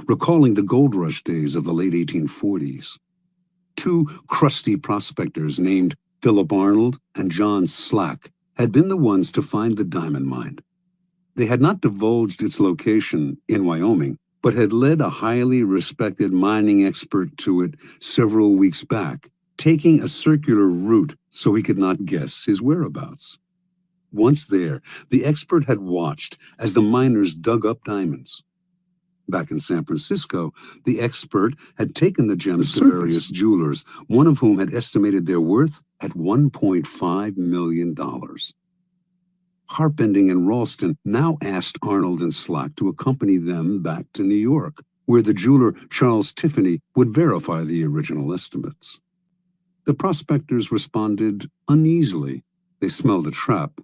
recalling the gold rush days of the late 1840s. Two crusty prospectors named Philip Arnold and John Slack had been the ones to find the diamond mine. They had not divulged its location in Wyoming, but had led a highly respected mining expert to it several weeks back, taking a circular route so he could not guess his whereabouts. Once there, the expert had watched as the miners dug up diamonds. Back in San Francisco, the expert had taken the gems to various jewelers, one of whom had estimated their worth at $1.5 million. Harpending and Ralston now asked Arnold and Slack to accompany them back to New York, where the jeweler Charles Tiffany would verify the original estimates. The prospectors responded uneasily. They smelled a trap.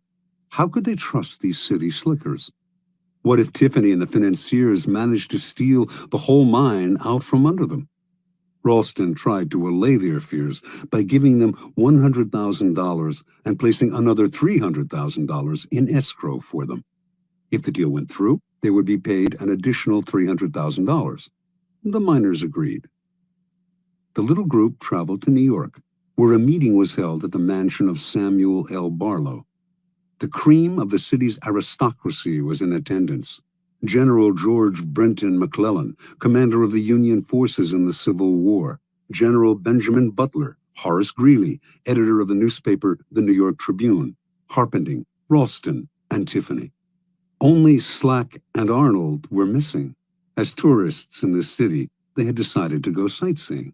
How could they trust these city slickers? What if Tiffany and the financiers managed to steal the whole mine out from under them? Ralston tried to allay their fears by giving them $100,000 and placing another $300,000 in escrow for them. If the deal went through, they would be paid an additional $300,000. The miners agreed. The little group traveled to New York, where a meeting was held at the mansion of Samuel L. Barlow. The cream of the city's aristocracy was in attendance. General George Brenton McClellan, commander of the Union forces in the Civil War, General Benjamin Butler, Horace Greeley, editor of the newspaper The New York Tribune, Harpending, Ralston, and Tiffany. Only Slack and Arnold were missing. As tourists in the city, they had decided to go sightseeing.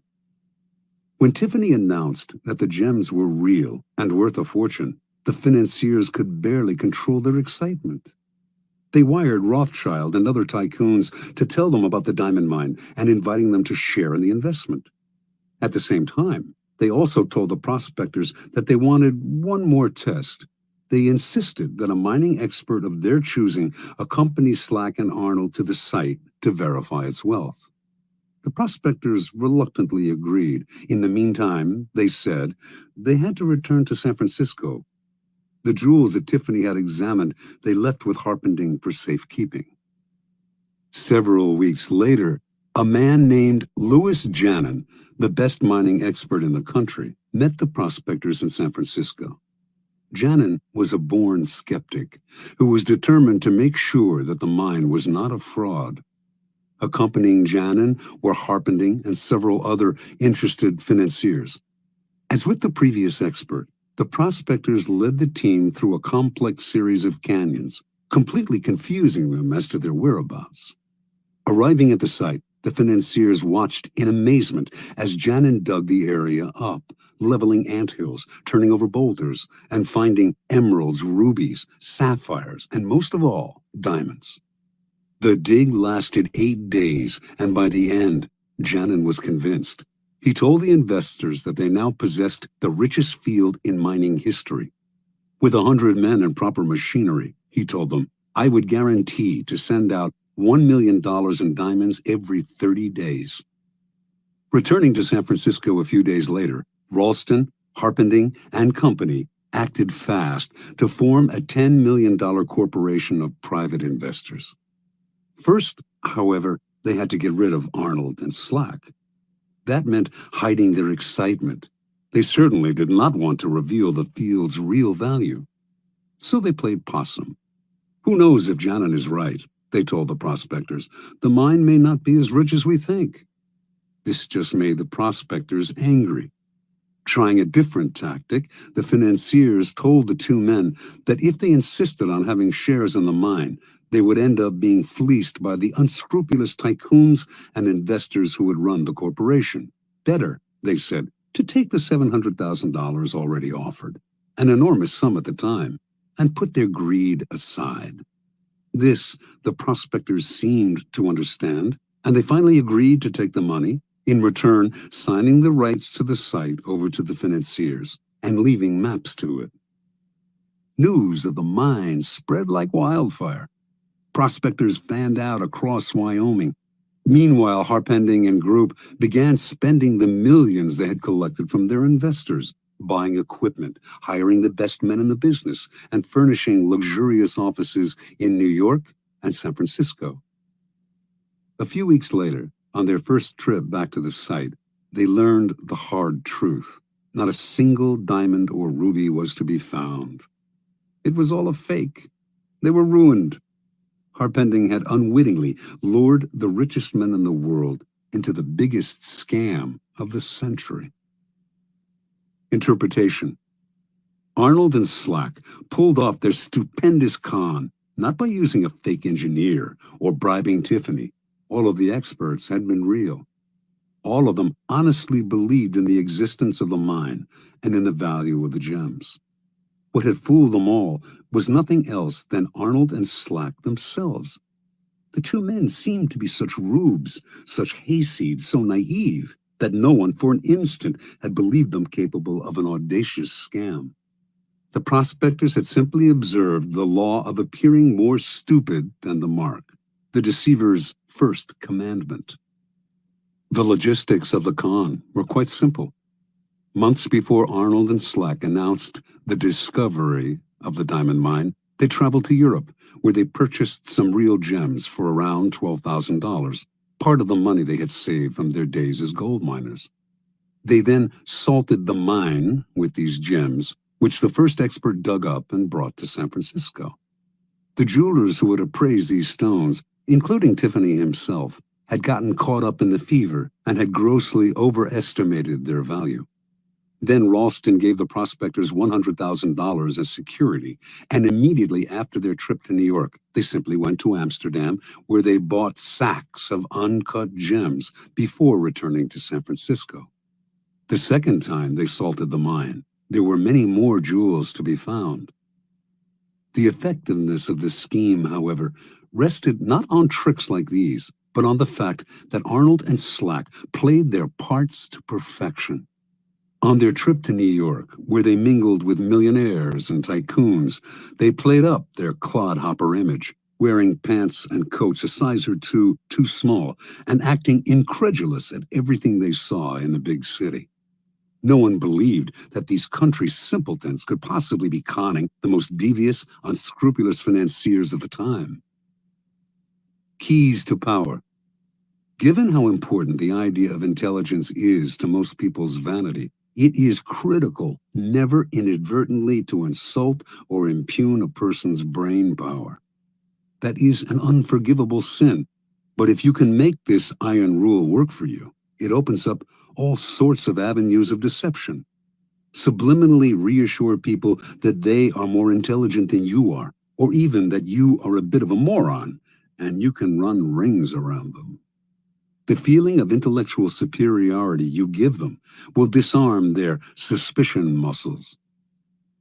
When Tiffany announced that the gems were real and worth a fortune, the financiers could barely control their excitement. They wired Rothschild and other tycoons to tell them about the diamond mine and inviting them to share in the investment. At the same time, they also told the prospectors that they wanted one more test. They insisted that a mining expert of their choosing accompany Slack and Arnold to the site to verify its wealth. The prospectors reluctantly agreed. In the meantime, they said, they had to return to San Francisco. The jewels that Tiffany had examined, they left with Harpending for safekeeping. Several weeks later, a man named Louis Janin, the best mining expert in the country, met the prospectors in San Francisco. Janin was a born skeptic who was determined to make sure that the mine was not a fraud. Accompanying Janin were Harpending and several other interested financiers. As with the previous expert, the prospectors led the team through a complex series of canyons, completely confusing them as to their whereabouts. Arriving at the site, the financiers watched in amazement as Janin dug the area up, leveling anthills, turning over boulders, and finding emeralds, rubies, sapphires, and most of all, diamonds. The dig lasted 8 days, and by the end, Janin was convinced. He told the investors that they now possessed the richest field in mining history. With 100 men and proper machinery, he told them, I would guarantee to send out $1 million in diamonds every 30 days. Returning to San Francisco a few days later, Ralston, Harpending, and Company acted fast to form a $10 million corporation of private investors. First, however, they had to get rid of Arnold and Slack. That meant hiding their excitement. They certainly did not want to reveal the field's real value. So they played possum. Who knows if Janin is right, they told the prospectors. The mine may not be as rich as we think. This just made the prospectors angry. Trying a different tactic, the financiers told the two men that if they insisted on having shares in the mine, they would end up being fleeced by the unscrupulous tycoons and investors who would run the corporation. Better, they said, to take the $700,000 already offered, an enormous sum at the time, and put their greed aside. This, the prospectors seemed to understand, and they finally agreed to take the money, in return signing the rights to the site over to the financiers and leaving maps to it. News of the mine spread like wildfire. Prospectors fanned out across Wyoming. Meanwhile, Harpending and Group began spending the millions they had collected from their investors, buying equipment, hiring the best men in the business, and furnishing luxurious offices in New York and San Francisco. A few weeks later, on their first trip back to the site, they learned the hard truth. Not a single diamond or ruby was to be found. It was all a fake. They were ruined. Harpending had unwittingly lured the richest men in the world into the biggest scam of the century. Interpretation. Arnold and Slack pulled off their stupendous con, not by using a fake engineer or bribing Tiffany. All of the experts had been real. All of them honestly believed in the existence of the mine and in the value of the gems. What had fooled them all was nothing else than Arnold and Slack themselves. The two men seemed to be such rubes, such hayseeds, so naive, that no one for an instant had believed them capable of an audacious scam. The prospectors had simply observed the law of appearing more stupid than the mark, the deceiver's first commandment. The logistics of the con were quite simple. Months before Arnold and Slack announced the discovery of the diamond mine, they traveled to Europe, where they purchased some real gems for around $12,000, part of the money they had saved from their days as gold miners. They then salted the mine with these gems, which the first expert dug up and brought to San Francisco. The jewelers who had appraised these stones, including Tiffany himself, had gotten caught up in the fever and had grossly overestimated their value. Then Ralston gave the prospectors $100,000 as security, and immediately after their trip to New York, they simply went to Amsterdam, where they bought sacks of uncut gems before returning to San Francisco. The second time they salted the mine, there were many more jewels to be found. The effectiveness of this scheme, however, rested not on tricks like these, but on the fact that Arnold and Slack played their parts to perfection. On their trip to New York, where they mingled with millionaires and tycoons, they played up their clodhopper image, wearing pants and coats a size or two too small, and acting incredulous at everything they saw in the big city. No one believed that these country simpletons could possibly be conning the most devious, unscrupulous financiers of the time. Keys to power. Given how important the idea of intelligence is to most people's vanity, it is critical never inadvertently to insult or impugn a person's brain power. That is an unforgivable sin, but if you can make this iron rule work for you, it opens up all sorts of avenues of deception. Subliminally reassure people that they are more intelligent than you are, or even that you are a bit of a moron, and you can run rings around them. The feeling of intellectual superiority you give them will disarm their suspicion muscles.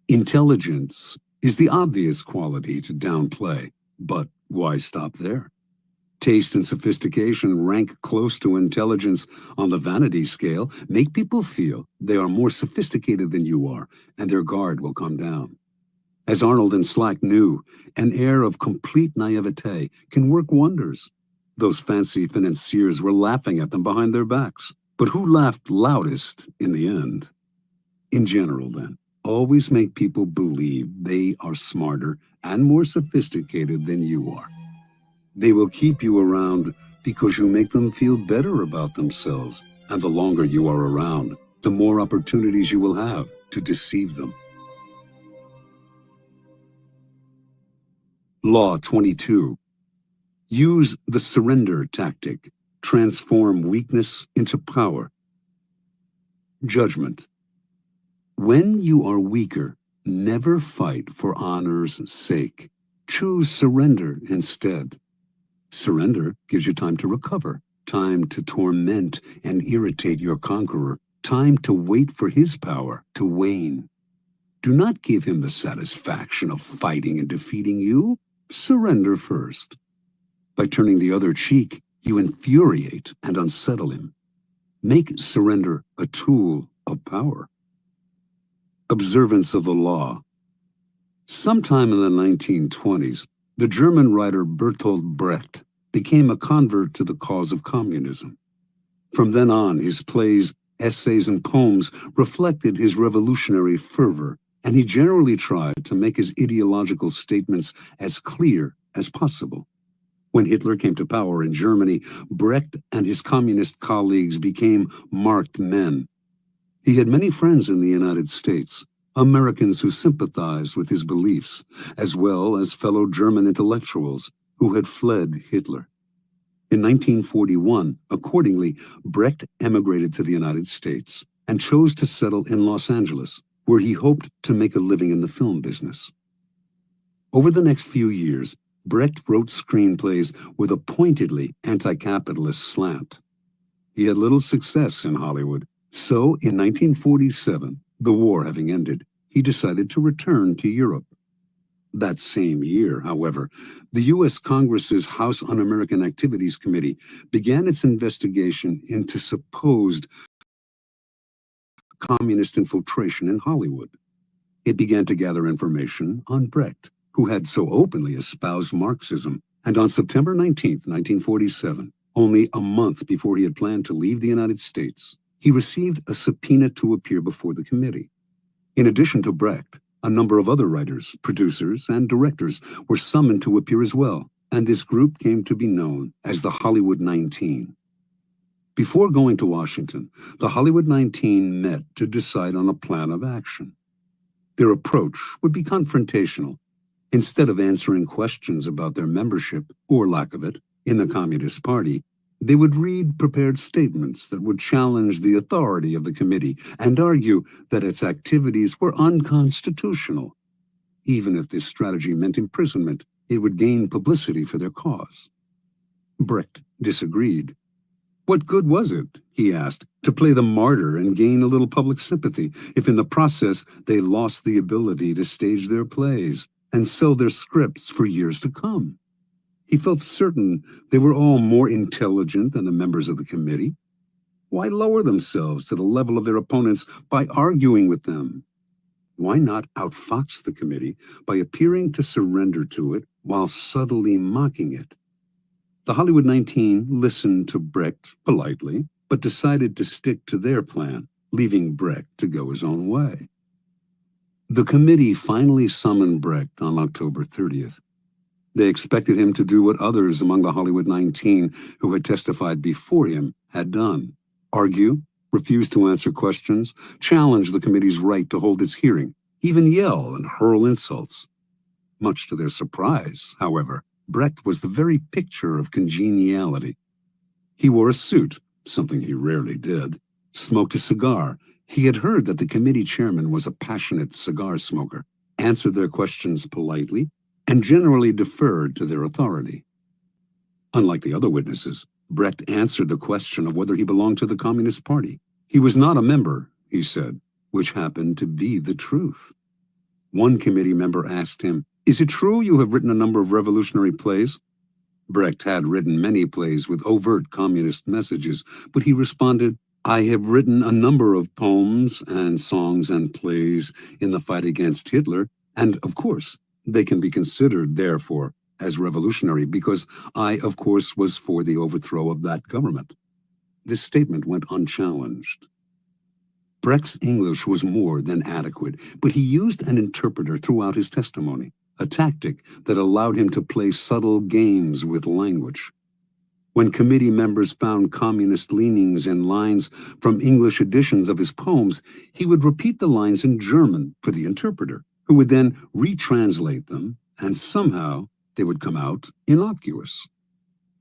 Intelligence is the obvious quality to downplay, but why stop there? Taste and sophistication rank close to intelligence on the vanity scale, make people feel they are more sophisticated than you are, and their guard will come down. As Arnold and Slack knew, an air of complete naivete can work wonders. Those fancy financiers were laughing at them behind their backs, but who laughed loudest in the end? In general, then, always make people believe they are smarter and more sophisticated than you are. They will keep you around because you make them feel better about themselves, and the longer you are around, the more opportunities you will have to deceive them. Law 22. Use the surrender tactic. Transform weakness into power. Judgment. When you are weaker, never fight for honor's sake. Choose surrender instead. Surrender gives you time to recover, time to torment and irritate your conqueror, time to wait for his power to wane. Do not give him the satisfaction of fighting and defeating you. Surrender first. By turning the other cheek, you infuriate and unsettle him. Make surrender a tool of power. Observance of the law. Sometime in the 1920s, the German writer Bertolt Brecht became a convert to the cause of communism. From then on, his plays, essays, and poems reflected his revolutionary fervor, and he generally tried to make his ideological statements as clear as possible. When Hitler came to power in Germany, Brecht and his communist colleagues became marked men. He had many friends in the United States, Americans who sympathized with his beliefs, as well as fellow German intellectuals who had fled Hitler. In 1941, accordingly, Brecht emigrated to the United States and chose to settle in Los Angeles, where he hoped to make a living in the film business. Over the next few years, Brecht wrote screenplays with a pointedly anti-capitalist slant. He had little success in Hollywood, so in 1947, the war having ended, he decided to return to Europe. That same year, however, the U.S. Congress's House Un-American Activities Committee began its investigation into supposed communist infiltration in Hollywood. It began to gather information on Brecht, who had so openly espoused Marxism, and on September 19, 1947, only a month before he had planned to leave the United States, he received a subpoena to appear before the committee. In addition to Brecht, a number of other writers, producers, and directors were summoned to appear as well, and this group came to be known as the Hollywood 19. Before going to Washington, the Hollywood 19 met to decide on a plan of action. Their approach would be confrontational. Instead of answering questions about their membership, or lack of it, in the Communist Party, they would read prepared statements that would challenge the authority of the committee and argue that its activities were unconstitutional. Even if this strategy meant imprisonment, it would gain publicity for their cause. Brecht disagreed. What good was it, he asked, to play the martyr and gain a little public sympathy if in the process they lost the ability to stage their plays and sell their scripts for years to come? He felt certain they were all more intelligent than the members of the committee. Why lower themselves to the level of their opponents by arguing with them? Why not outfox the committee by appearing to surrender to it while subtly mocking it? The Hollywood 19 listened to Brecht politely, but decided to stick to their plan, leaving Brecht to go his own way. The committee finally summoned Brecht on October 30th. They expected him to do what others among the Hollywood 19 who had testified before him had done: argue, refuse to answer questions, challenge the committee's right to hold its hearing, even yell and hurl insults. Much to their surprise, however, Brecht was the very picture of congeniality. He wore a suit, something he rarely did, smoked a cigar. He had heard that the committee chairman was a passionate cigar smoker, answered their questions politely, and generally deferred to their authority. Unlike the other witnesses, Brecht answered the question of whether he belonged to the Communist Party. He was not a member, he said, which happened to be the truth. One committee member asked him, "Is it true you have written a number of revolutionary plays?" Brecht had written many plays with overt communist messages, but he responded, "I have written a number of poems and songs and plays in the fight against Hitler, and, of course, they can be considered, therefore, as revolutionary because I, of course, was for the overthrow of that government." This statement went unchallenged. Brecht's English was more than adequate, but he used an interpreter throughout his testimony, a tactic that allowed him to play subtle games with language. When committee members found communist leanings in lines from English editions of his poems, he would repeat the lines in German for the interpreter, who would then retranslate them, and somehow they would come out innocuous.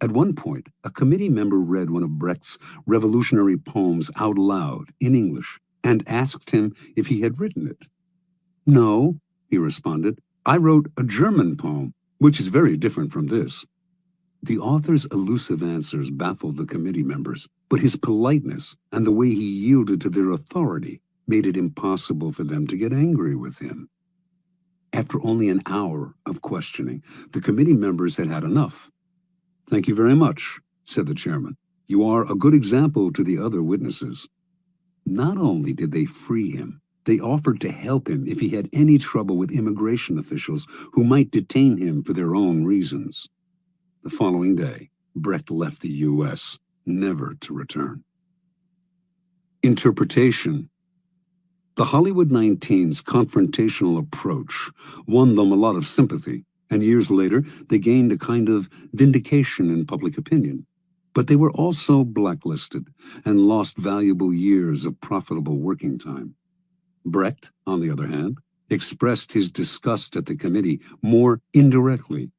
At one point, a committee member read one of Brecht's revolutionary poems out loud in English and asked him if he had written it. "No," he responded, "I wrote a German poem, which is very different from this." The author's elusive answers baffled the committee members, but his politeness and the way he yielded to their authority made it impossible for them to get angry with him. After only an hour of questioning, the committee members had had enough. "Thank you very much," said the chairman. "You are a good example to the other witnesses." Not only did they free him, they offered to help him if he had any trouble with immigration officials who might detain him for their own reasons. The following day, Brecht left the U.S., never to return. Interpretation. The Hollywood 19's confrontational approach won them a lot of sympathy, and years later they gained a kind of vindication in public opinion. But they were also blacklisted and lost valuable years of profitable working time. Brecht, on the other hand, expressed his disgust at the committee more indirectly.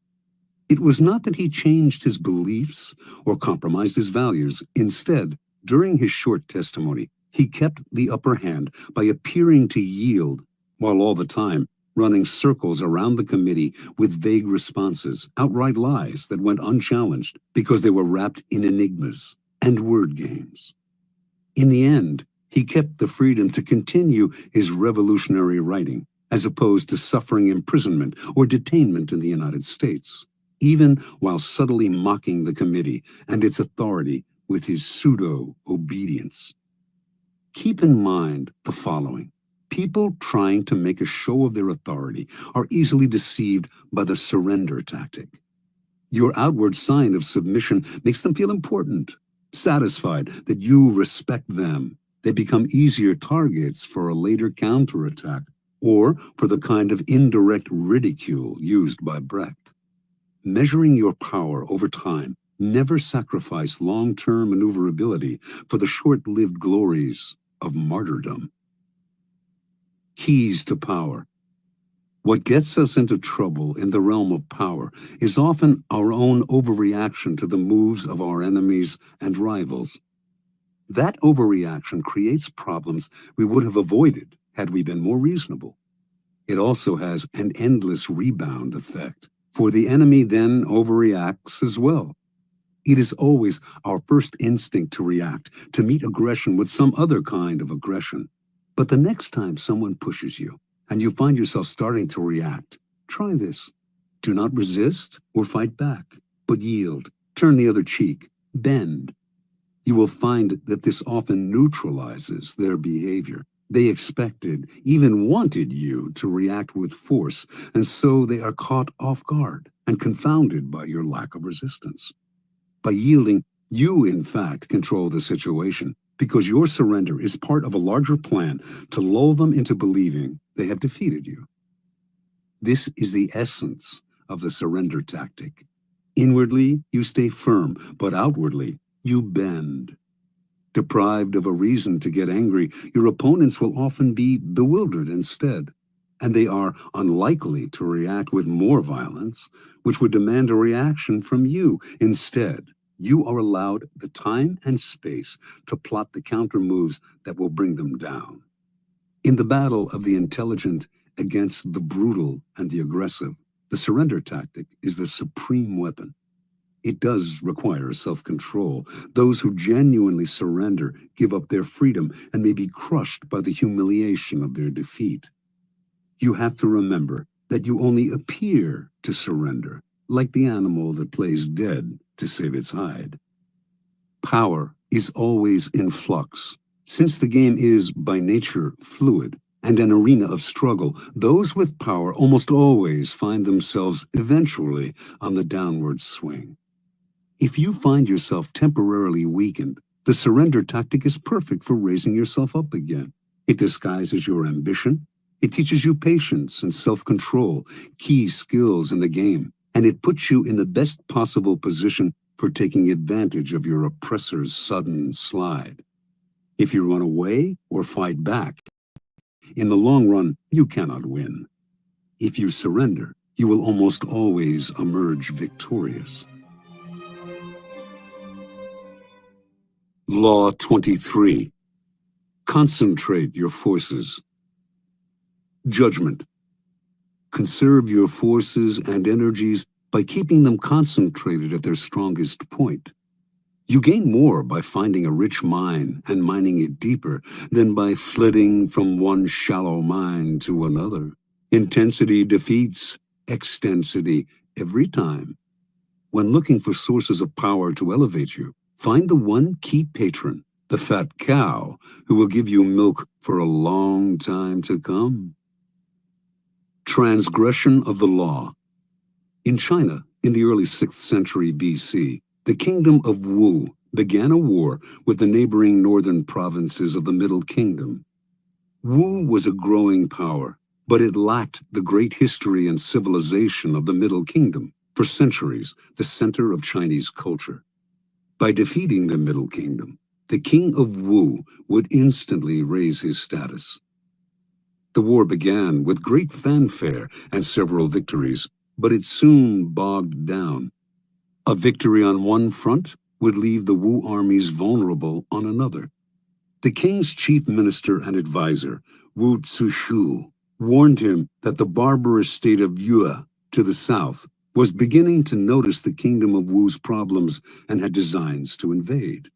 It was not that he changed his beliefs or compromised his values. Instead, during his short testimony, he kept the upper hand by appearing to yield, while all the time running circles around the committee with vague responses, outright lies that went unchallenged because they were wrapped in enigmas and word games. In the end, he kept the freedom to continue his revolutionary writing, as opposed to suffering imprisonment or detainment in the United States, even while subtly mocking the committee and its authority with his pseudo-obedience. Keep in mind the following. People trying to make a show of their authority are easily deceived by the surrender tactic. Your outward sign of submission makes them feel important, satisfied that you respect them. They become easier targets for a later counterattack or for the kind of indirect ridicule used by Brecht. Measuring your power over time, never sacrifice long-term maneuverability for the short-lived glories of martyrdom. Keys to power. What gets us into trouble in the realm of power is often our own overreaction to the moves of our enemies and rivals. That overreaction creates problems we would have avoided had we been more reasonable. It also has an endless rebound effect, for the enemy then overreacts as well. It is always our first instinct to react, to meet aggression with some other kind of aggression. But the next time someone pushes you, and you find yourself starting to react, try this. Do not resist or fight back, but yield, turn the other cheek, bend. You will find that this often neutralizes their behavior. They expected, even wanted you to react with force, and so they are caught off guard and confounded by your lack of resistance. By yielding, you in fact control the situation, because your surrender is part of a larger plan to lull them into believing they have defeated you. This is the essence of the surrender tactic. Inwardly, you stay firm, but outwardly, you bend. Deprived of a reason to get angry, your opponents will often be bewildered instead, and they are unlikely to react with more violence, which would demand a reaction from you. Instead, you are allowed the time and space to plot the counter moves that will bring them down. In the battle of the intelligent against the brutal and the aggressive, the surrender tactic is the supreme weapon. It does require self-control. Those who genuinely surrender give up their freedom and may be crushed by the humiliation of their defeat. You have to remember that you only appear to surrender, like the animal that plays dead to save its hide. Power is always in flux. Since the game is, by nature, fluid and an arena of struggle, those with power almost always find themselves eventually on the downward swing. If you find yourself temporarily weakened, the surrender tactic is perfect for raising yourself up again. It disguises your ambition. It teaches you patience and self-control, key skills in the game, and it puts you in the best possible position for taking advantage of your oppressor's sudden slide. If you run away or fight back, in the long run, you cannot win. If you surrender, you will almost always emerge victorious. Law 23. Concentrate your forces. Judgment. Conserve your forces and energies by keeping them concentrated at their strongest point. You gain more by finding a rich mine and mining it deeper than by flitting from one shallow mine to another. Intensity defeats extensity every time. When looking for sources of power to elevate you, find the one key patron, the fat cow, who will give you milk for a long time to come. Transgression of the law. In China, in the early 6th century BC, the kingdom of Wu began a war with the neighboring northern provinces of the Middle Kingdom. Wu was a growing power, but it lacked the great history and civilization of the Middle Kingdom, for centuries the center of Chinese culture. By defeating the Middle Kingdom, the king of Wu would instantly raise his status. The war began with great fanfare and several victories, but it soon bogged down. A victory on one front would leave the Wu armies vulnerable on another. The king's chief minister and advisor, Wu Zishu, warned him that the barbarous state of Yue to the south was beginning to notice the kingdom of Wu's problems and had designs to invade.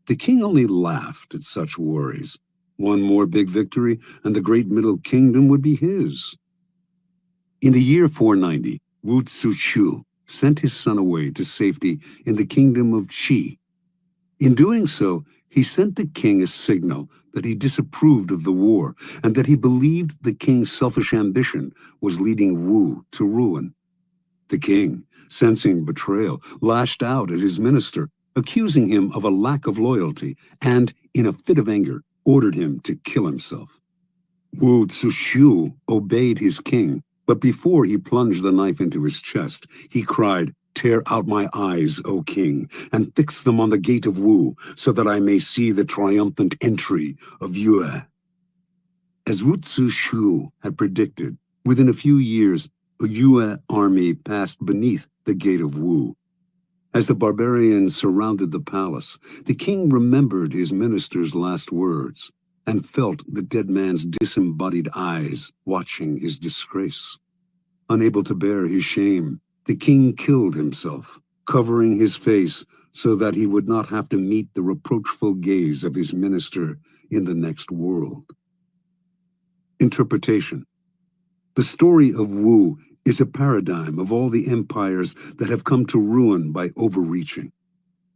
The king only laughed at such worries. One more big victory, and the great Middle Kingdom would be his. In the year 490, Wu Zishu sent his son away to safety in the kingdom of Qi. In doing so, he sent the king a signal that he disapproved of the war and that he believed the king's selfish ambition was leading Wu to ruin. The king, sensing betrayal, lashed out at his minister, accusing him of a lack of loyalty, and, in a fit of anger, ordered him to kill himself. Wu Zishu obeyed his king, but before he plunged the knife into his chest, he cried, "Tear out my eyes, O king, and fix them on the gate of Wu, so that I may see the triumphant entry of Yue." As Wu Zishu had predicted, within a few years, a Yue army passed beneath the gate of Wu. As the barbarians surrounded the palace, the king remembered his minister's last words and felt the dead man's disembodied eyes watching his disgrace. Unable to bear his shame, the king killed himself, covering his face so that he would not have to meet the reproachful gaze of his minister in the next world. Interpretation. The story of Wu is a paradigm of all the empires that have come to ruin by overreaching.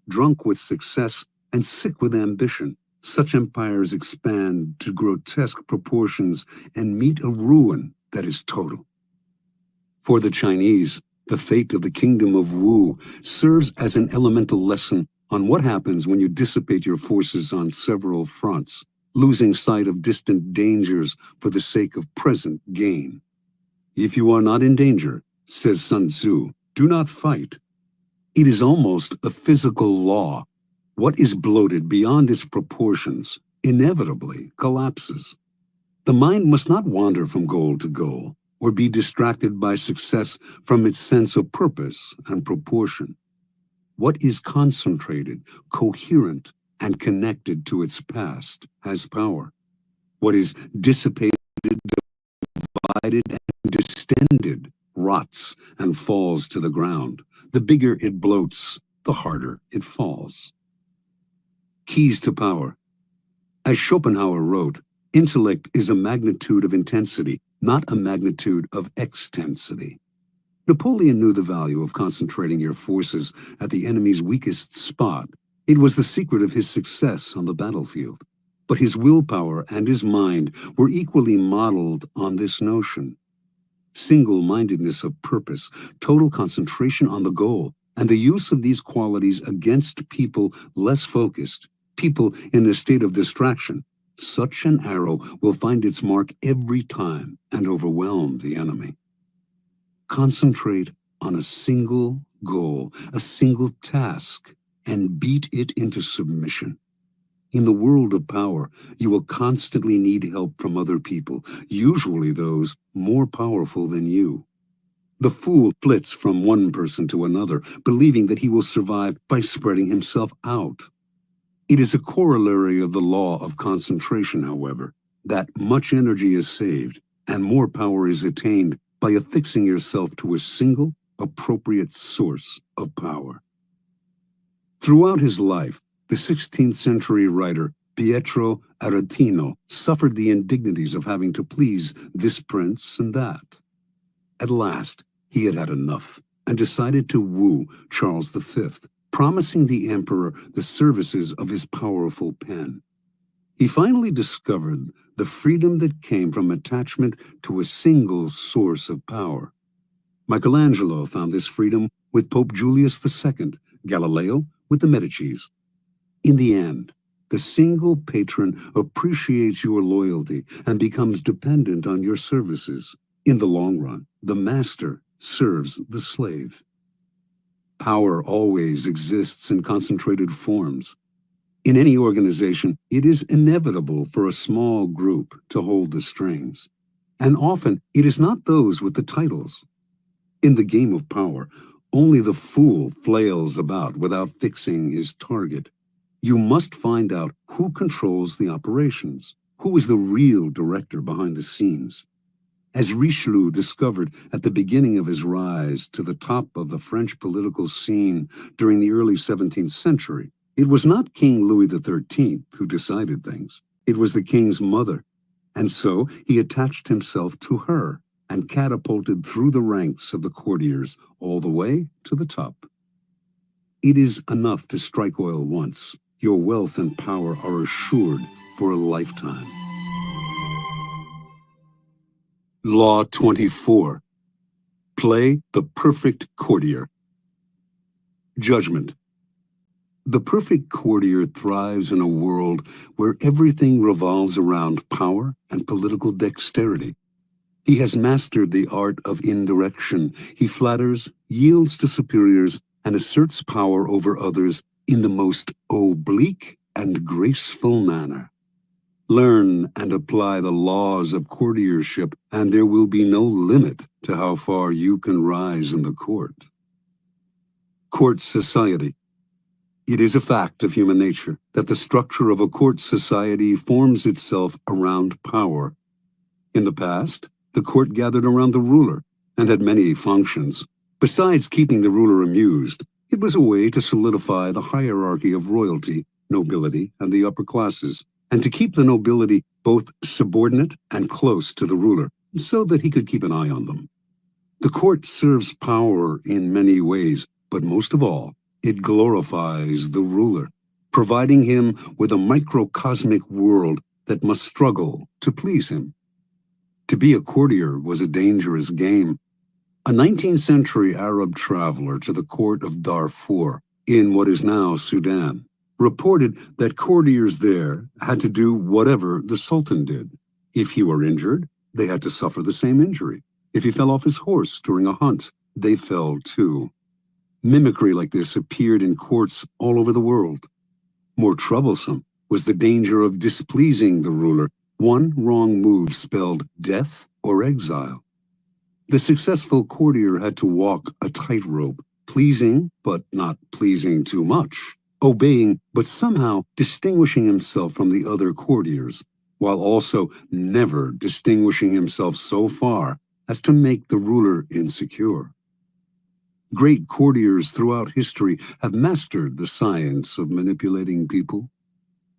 Drunk with success and sick with ambition, such empires expand to grotesque proportions and meet a ruin that is total. For the Chinese, the fate of the kingdom of Wu serves as an elemental lesson on what happens when you dissipate your forces on several fronts, losing sight of distant dangers for the sake of present gain. If you are not in danger, says Sun Tzu, do not fight. It is almost a physical law. What is bloated beyond its proportions inevitably collapses. The mind must not wander from goal to goal, or be distracted by success from its sense of purpose and proportion. What is concentrated, coherent, and connected to its past has power. What is dissipated, divided, and distended rots and falls to the ground. The bigger it bloats, the harder it falls. Keys to power. As Schopenhauer wrote, intellect is a magnitude of intensity, not a magnitude of extensity. Napoleon knew the value of concentrating your forces at the enemy's weakest spot. It was the secret of his success on the battlefield. But his willpower and his mind were equally modeled on this notion. Single-mindedness of purpose, total concentration on the goal, and the use of these qualities against people less focused, people in a state of distraction. Such an arrow will find its mark every time and overwhelm the enemy. Concentrate on a single goal, a single task, and beat it into submission. In the world of power, you will constantly need help from other people, usually those more powerful than you. The fool flits from one person to another, believing that he will survive by spreading himself out. It is a corollary of the law of concentration, however, that much energy is saved and more power is attained by affixing yourself to a single, appropriate source of power. Throughout his life, the 16th century writer Pietro Aretino suffered the indignities of having to please this prince and that. At last, he had had enough and decided to woo Charles V, promising the emperor the services of his powerful pen. He finally discovered the freedom that came from attachment to a single source of power. Michelangelo found this freedom with Pope Julius II, Galileo with the Medicis. In the end, the single patron appreciates your loyalty and becomes dependent on your services. In the long run, the master serves the slave. Power always exists in concentrated forms. In any organization, it is inevitable for a small group to hold the strings. And often, it is not those with the titles. In the game of power, only the fool flails about without fixing his target. You must find out who controls the operations, who is the real director behind the scenes. As Richelieu discovered at the beginning of his rise to the top of the French political scene during the early 17th century, it was not King Louis XIII who decided things. It was the king's mother. And so he attached himself to her and catapulted through the ranks of the courtiers all the way to the top. It is enough to strike oil once. Your wealth and power are assured for a lifetime. Law 24. Play the perfect courtier. Judgment. The perfect courtier thrives in a world where everything revolves around power and political dexterity. He has mastered the art of indirection. He flatters, yields to superiors, and asserts power over others in the most oblique and graceful manner. Learn and apply the laws of courtiership, and there will be no limit to how far you can rise in the court. Court society. It is a fact of human nature that the structure of a court society forms itself around power. In the past, the court gathered around the ruler and had many functions. Besides keeping the ruler amused, it was a way to solidify the hierarchy of royalty, nobility, and the upper classes, and to keep the nobility both subordinate and close to the ruler, so that he could keep an eye on them. The court serves power in many ways, but most of all, it glorifies the ruler, providing him with a microcosmic world that must struggle to please him. To be a courtier was a dangerous game. A 19th century Arab traveler to the court of Darfur, in what is now Sudan, reported that courtiers there had to do whatever the Sultan did. If he were injured, they had to suffer the same injury. If he fell off his horse during a hunt, they fell too. Mimicry like this appeared in courts all over the world. More troublesome was the danger of displeasing the ruler. One wrong move spelled death or exile. The successful courtier had to walk a tightrope, pleasing but not pleasing too much, obeying but somehow distinguishing himself from the other courtiers, while also never distinguishing himself so far as to make the ruler insecure. Great courtiers throughout history have mastered the science of manipulating people.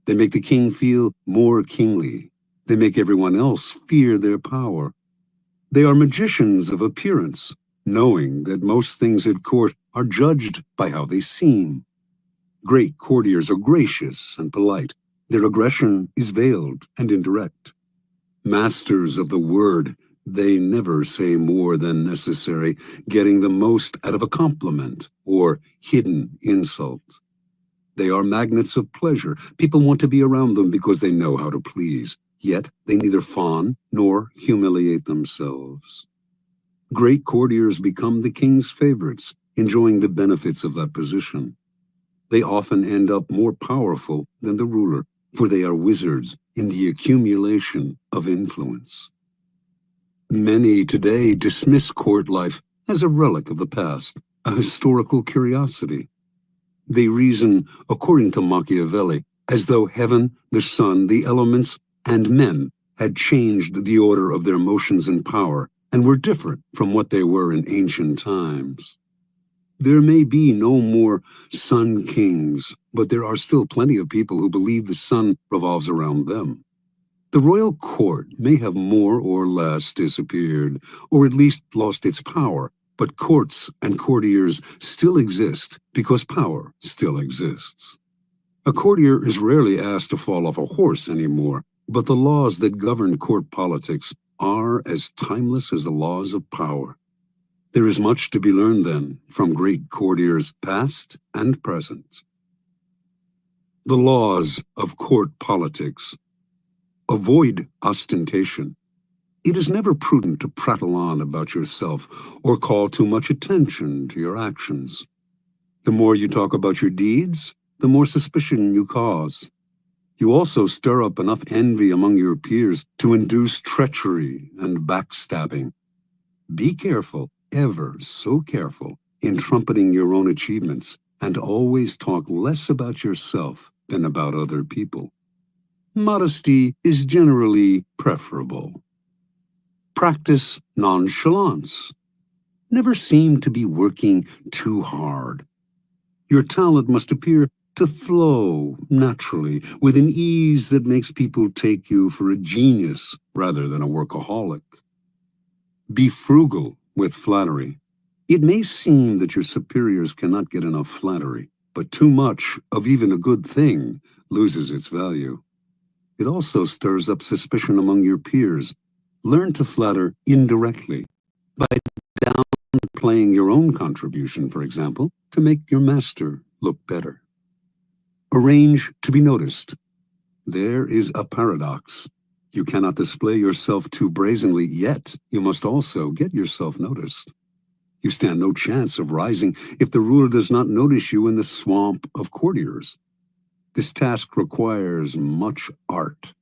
They make the king feel more kingly. They make everyone else fear their power. They are magicians of appearance, knowing that most things at court are judged by how they seem. Great courtiers are gracious and polite. Their aggression is veiled and indirect. Masters of the word, they never say more than necessary, getting the most out of a compliment or hidden insult. They are magnets of pleasure. People want to be around them because they know how to please, yet they neither fawn nor humiliate themselves. Great courtiers become the king's favorites, enjoying the benefits of that position. They often end up more powerful than the ruler, for they are wizards in the accumulation of influence. Many today dismiss court life as a relic of the past, a historical curiosity. They reason, according to Machiavelli, as though heaven, the sun, the elements, and men had changed the order of their motions and power and were different from what they were in ancient times. There may be no more sun kings, but there are still plenty of people who believe the sun revolves around them. The royal court may have more or less disappeared, or at least lost its power, but courts and courtiers still exist because power still exists. A courtier is rarely asked to fall off a horse anymore, but the laws that govern court politics are as timeless as the laws of power. There is much to be learned, then, from great courtiers past and present. The laws of court politics. Avoid ostentation. It is never prudent to prattle on about yourself or call too much attention to your actions. The more you talk about your deeds, the more suspicion you cause. You also stir up enough envy among your peers to induce treachery and backstabbing. Be careful, ever so careful, in trumpeting your own achievements, and always talk less about yourself than about other people. Modesty is generally preferable. Practice nonchalance. Never seem to be working too hard. Your talent must appear to flow naturally, with an ease that makes people take you for a genius rather than a workaholic. Be frugal with flattery. It may seem that your superiors cannot get enough flattery, but too much of even a good thing loses its value. It also stirs up suspicion among your peers. Learn to flatter indirectly, by downplaying your own contribution, for example, to make your master look better. Arrange to be noticed. There is a paradox. You cannot display yourself too brazenly, yet you must also get yourself noticed. You stand no chance of rising if the ruler does not notice you in the swamp of courtiers. This task requires much art.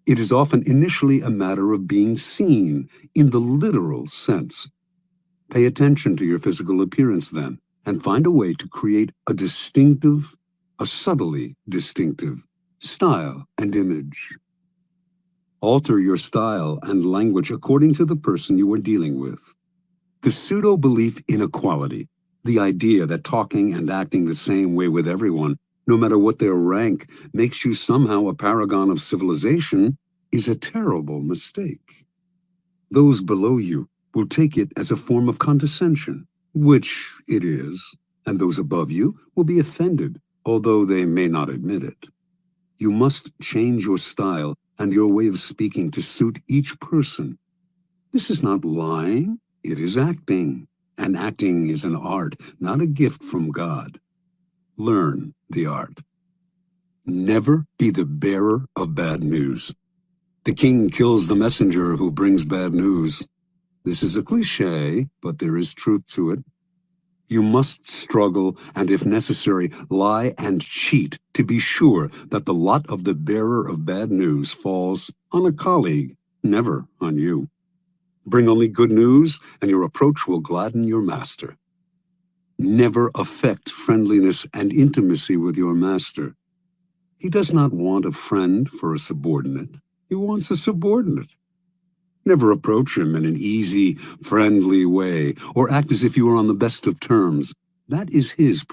It is often initially a matter of being seen in the literal sense. Pay attention to your physical appearance then, and find a way to create a subtly distinctive style and image. Alter your style and language according to the person you are dealing with. The pseudo-belief in equality, the idea that talking and acting the same way with everyone, no matter what their rank, makes you somehow a paragon of civilization, is a terrible mistake. Those below you will take it as a form of condescension, which it is, and those above you will be offended, although they may not admit it. You must change your style and your way of speaking to suit each person. This is not lying, it is acting, and acting is an art, not a gift from God. Learn the art. Never be the bearer of bad news. The king kills the messenger who brings bad news. This is a cliché, but there is truth to it. You must struggle and, if necessary, lie and cheat to be sure that the lot of the bearer of bad news falls on a colleague, never on you. Bring only good news, and your approach will gladden your master. Never affect friendliness and intimacy with your master. He does not want a friend for a subordinate. He wants a subordinate. Never approach him in an easy, friendly way, or act as if you are on the best of terms. That is his